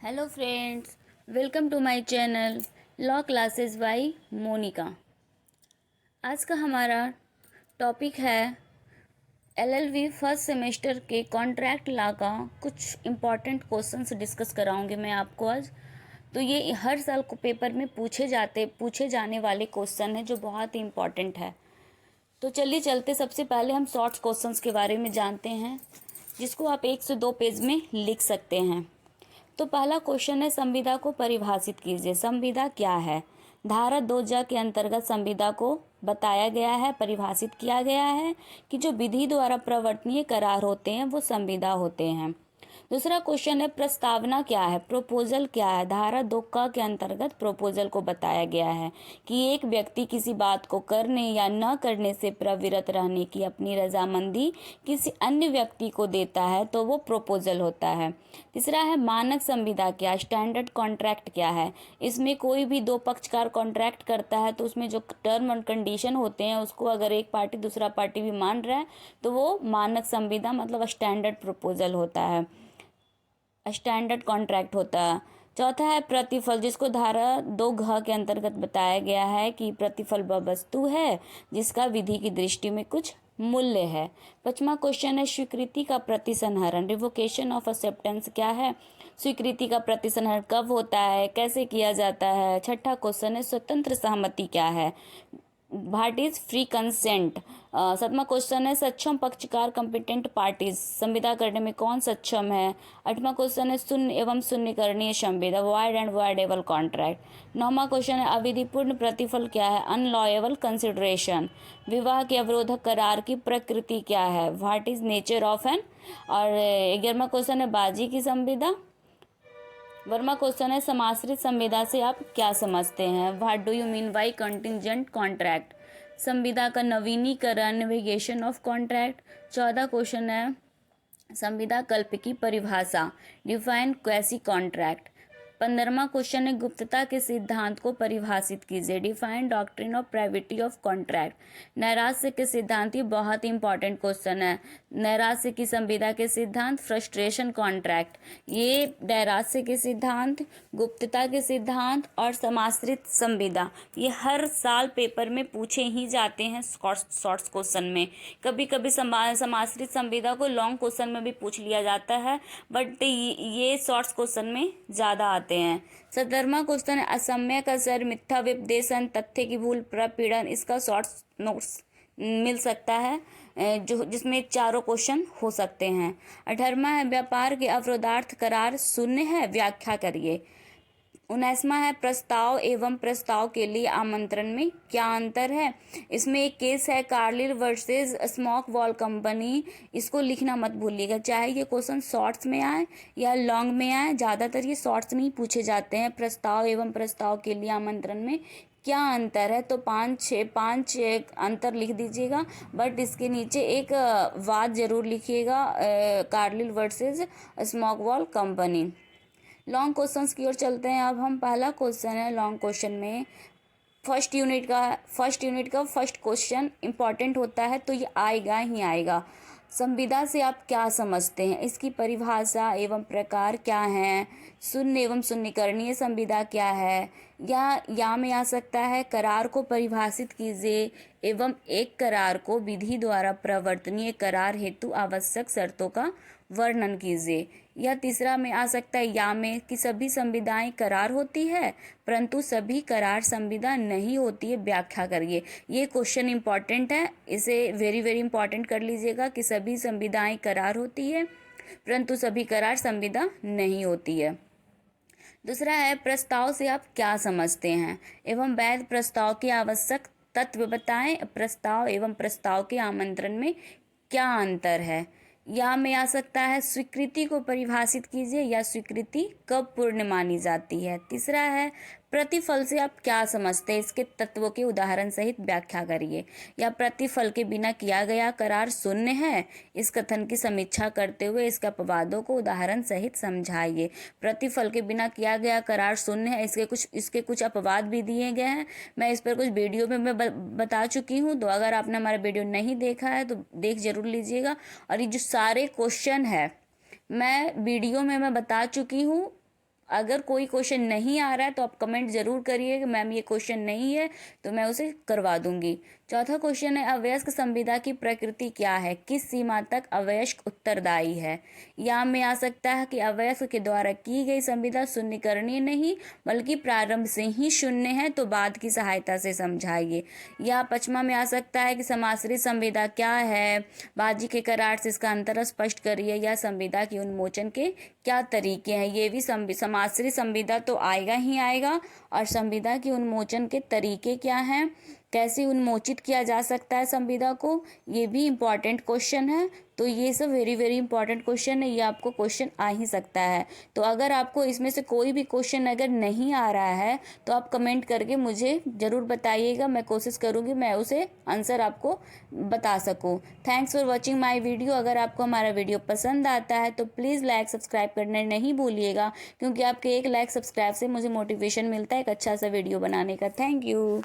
Hello friends, welcome to my channel law classes by Monika. आज का हमारा टॉपिक है एलएलबी फर्स्ट सेमेस्टर के कॉन्ट्रैक्ट लॉ का कुछ इम्पॉर्टेंट क्वेश्चंस डिस्कस कराऊंगी मैं आपको आज। तो ये हर साल को पेपर में पूछे जाने वाले क्वेश्चन है जो बहुत ही इम्पॉर्टेंट है। तो चलिए चलते, सबसे पहले हम शॉर्ट क्वेश्चंस के बारे में जानते हैं जिसको आप 1 से 2 पेज में लिख सकते हैं। तो पहला क्वेश्चन है, संविदा को परिभाषित कीजिए। संविदा क्या है? धारा 2 के अंतर्गत संविदा को बताया गया है, परिभाषित किया गया है कि जो विधि द्वारा प्रवर्तनीय करार होते हैं वो संविदा होते हैं। दूसरा क्वेश्चन है, प्रस्तावना क्या है? प्रोपोजल क्या है? धारा 2 के अंतर्गत प्रोपोजल को बताया गया है कि एक व्यक्ति किसी बात को करने या न करने से प्रवृत्त रहने की अपनी रजामंदी किसी अन्य व्यक्ति को देता है तो वो प्रोपोजल होता है। तीसरा है, मानक संविदा क्या? स्टैंडर्ड कॉन्ट्रैक्ट क्या है? इसमें कोई भी दो पक्षकार कॉन्ट्रैक्ट करता है तो उसमें जो टर्म एंड कंडीशन होते हैं उसको अगर एक पार्टी दूसरा पार्टी भी मान रहा है तो वो मानक संविदा मतलब स्टैंडर्ड प्रपोजल होता है, स्टैंडर्ड कॉन्ट्रैक्ट होता है। चौथा है प्रतिफल, जिसको धारा 2 के अंतर्गत बताया गया है कि प्रतिफल वह वस्तु है जिसका विधि की दृष्टि में कुछ मूल्य है। पांचवा क्वेश्चन है, स्वीकृति का प्रतिसंहरण, रिवोकेशन ऑफ एक्सेप्टेंस क्या है? स्वीकृति का प्रतिसंहरण कब होता है, कैसे किया जाता है? छठा क्वेश्चन है, स्वतंत्र सहमति क्या है? What is free consent? सातवां क्वेश्चन है, सक्षम पक्षकार कॉम्पिटेंट पार्टीज, संविदा करने में कौन सक्षम है? आठवां क्वेश्चन है, शून्य एवं शून्यकरणीय संविदा, वॉइड एंड वॉइडेबल कॉन्ट्रैक्ट। नौवां क्वेश्चन है, अविधिपूर्ण प्रतिफल क्या है? Unlawful consideration. विवाह के अवरोधक करार की प्रकृति क्या है? What is nature of an. और 11वां क्वेश्चन है, बाजी की संविदा। वर्मा क्वेश्चन है, समाश्रित संविदा से आप क्या समझते हैं? What do you mean by contingent contract? संविदा का नवीनीकरण, नेविगेशन ऑफ कॉन्ट्रैक्ट। 14 क्वेश्चन है, संविदा कल्प की परिभाषा, डिफाइन क्वेसी कॉन्ट्रैक्ट। 15वां क्वेश्चन है, गुप्तता के सिद्धांत को परिभाषित कीजिए, define doctrine of privity of contract. नैराश्य के सिद्धांत, ये बहुत ही इंपॉर्टेंट क्वेश्चन है। नैराश्य की संविदा के सिद्धांत, फ्रस्ट्रेशन कॉन्ट्रैक्ट। ये नैराश्य के सिद्धांत, गुप्तता के सिद्धांत और समाश्रित संविदा ये हर साल पेपर में पूछे ही जाते हैं शॉर्ट्स क्वेश्चन में। कभी कभी समाश्रित संविदा को लॉन्ग क्वेश्चन में भी पूछ लिया जाता है, बट ये शॉर्ट्स क्वेश्चन में ज़्यादा आते हैं। 17वां क्वेश्चन है, असम्यक असर, मिथ्या विपदेशन, तथ्य की भूल, प्रपीड़न, इसका शॉर्ट्स नोट्स मिल सकता है जो जिसमें चारों क्वेश्चन हो सकते हैं। 18वां है, व्यापार के अवरोधार्थ करार शून्य है, व्याख्या करिए। 19वां है, प्रस्ताव एवं प्रस्ताव के लिए आमंत्रण में क्या अंतर है? इसमें एक केस है, Carlill versus smoke wall company, इसको लिखना मत भूलिएगा, चाहे ये क्वेश्चन शॉर्ट्स में आए या लॉन्ग में आए, ज़्यादातर ये शॉर्ट्स में ही पूछे जाते हैं। प्रस्ताव एवं प्रस्ताव के लिए आमंत्रण में क्या अंतर है? तो पाँच अंतर लिख दीजिएगा, बट इसके नीचे एक वाद जरूर लिखिएगा, Carlill versus smoke wall company. Long questions की ओर चलते हैं अब हम। पहला क्वेश्चन है लॉन्ग क्वेश्चन में, फर्स्ट यूनिट का फर्स्ट क्वेश्चन इंपॉर्टेंट होता है तो ये आएगा ही आएगा। संविदा से आप क्या समझते हैं? इसकी परिभाषा एवं प्रकार क्या हैं? शून्य एवं शून्यकरणीय संविदा क्या है? या में आ सकता है, करार को परिभाषित कीजिए एवं एक करार को विधि द्वारा प्रवर्तनीय करार हेतु आवश्यक शर्तों का वर्णन कीजिए। या तीसरा में आ सकता है, या में कि सभी संविदाएं करार होती है परंतु सभी करार संविदा नहीं होती है, व्याख्या करिए। ये क्वेश्चन इंपॉर्टेंट है, इसे वेरी वेरी इंपॉर्टेंट कर लीजिएगा कि सभी संविदाएं करार होती है परंतु सभी करार संविदा नहीं होती है। दूसरा है, प्रस्ताव से आप क्या समझते हैं एवं वैध प्रस्ताव के आवश्यक तत्व बताएं। प्रस्ताव एवं प्रस्ताव के आमंत्रण में क्या अंतर है? या में आ सकता है, स्वीकृति को परिभाषित कीजिए या स्वीकृति कब पूर्ण मानी जाती है। तीसरा है, प्रतिफल से आप क्या समझते हैं? इसके तत्वों के उदाहरण सहित व्याख्या करिए। या प्रतिफल के बिना किया गया करार शून्य है, इस कथन की समीक्षा करते हुए इसके अपवादों को उदाहरण सहित समझाइए। प्रतिफल के बिना किया गया करार शून्य है, इसके कुछ अपवाद भी दिए गए हैं, मैं इस पर कुछ वीडियो में मैं बता चुकी हूँ, तो अगर आपने हमारा वीडियो नहीं देखा है तो देख जरूर लीजिएगा। और ये जो सारे क्वेश्चन है मैं वीडियो में मैं बता चुकी हूँ, अगर कोई क्वेश्चन नहीं आ रहा है तो आप कमेंट ज़रूर करिए कि मैम ये क्वेश्चन नहीं है, तो मैं उसे करवा दूंगी। चौथा क्वेश्चन है, अवयस्क संविदा की प्रकृति क्या है? किस सीमा तक अवयस्क उत्तरदायी है? या में आ सकता है कि अवयस्क के द्वारा की गई संविदा शून्यकरणीय नहीं बल्कि प्रारंभ से ही शून्य है, तो बाद की सहायता से समझाइए। या पचमा में आ सकता है कि समाश्रित संविदा क्या है? बाजी के करार से इसका अंतर स्पष्ट करिए। या संविदा की उन्मोचन के क्या तरीके हैं? ये भी समाश्रित संविदा तो आएगा ही आएगा, और संविदा की उन्मोचन के तरीके क्या हैं, कैसे उन्मोचित किया जा सकता है संविदा को, ये भी इम्पॉर्टेंट क्वेश्चन है। तो ये सब वेरी वेरी इंपॉर्टेंट क्वेश्चन है, ये आपको क्वेश्चन आ ही सकता है। तो अगर आपको इसमें से कोई भी क्वेश्चन अगर नहीं आ रहा है तो आप कमेंट करके मुझे ज़रूर बताइएगा, मैं कोशिश करूँगी मैं उसे आंसर आपको बता सकूँ। Thanks for watching my video. अगर आपको हमारा वीडियो पसंद आता है तो प्लीज़ लाइक सब्सक्राइब करना नहीं भूलिएगा, क्योंकि आपके एक लाइक सब्सक्राइब से मुझे मोटिवेशन मिलता है एक अच्छा सा वीडियो बनाने का। Thank you.